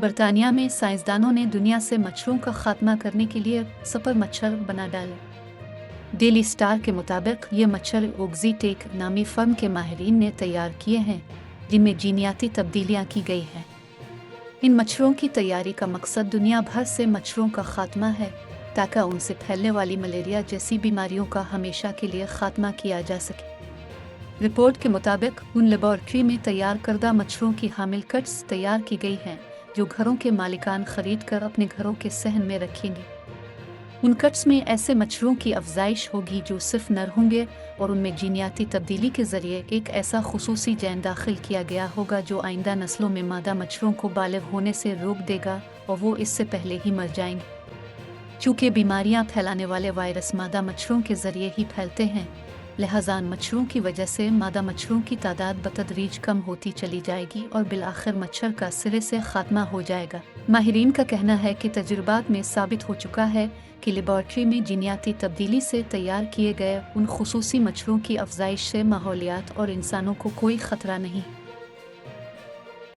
बर्तानिया में साइंसदानों ने दुनिया से मच्छरों का खात्मा करने के लिए सुपर मच्छर बना डाले। डेली स्टार के मुताबिक ये मच्छर ओक्सीटेक नामी फर्म के माहिरीन ने तैयार किए हैं, जिनमें जीनियाती तब्दीलियां की गई हैं। इन मच्छरों की तैयारी का मकसद दुनिया भर से मच्छरों का खात्मा है, ताकि उनसे फैलने वाली मलेरिया जैसी बीमारियों का हमेशा के लिए खात्मा किया जा सके। रिपोर्ट के मुताबिक उन लेबॉर्ट्री में तैयार करदा मच्छरों की हामिल कट्स तैयार की गई हैं, जो घरों के मालिकान खरीद कर अपने घरों के सहन में रखेंगे। उन कट्स में ऐसे मच्छरों की अफजाइश होगी जो सिर्फ नर होंगे, और उनमें जीनियाती तब्दीली के जरिए एक ऐसा खुसूसी जैन दाखिल किया गया होगा जो आइंदा नस्लों में मादा मच्छरों को बालिग होने से रोक देगा और वो इससे पहले ही मर जाएंगे। चूँकि बीमारियां फैलाने वाले वायरस मादा मच्छरों के जरिए ही फैलते हैं, लिहाजा मच्छरों की वजह से मादा मच्छरों की तादाद बतदरीज कम होती चली जाएगी और बिलाखिर मच्छर का सिरे से खात्मा हो जाएगा। माहिरीन का कहना है कि तजुर्बात में साबित हो चुका है कि लेबॉर्ट्री में जीनियाती तब्दीली से तैयार किए गए उन खुसूसी मच्छरों की अफजाइश से माहौलियात और इंसानों को कोई खतरा नहीं।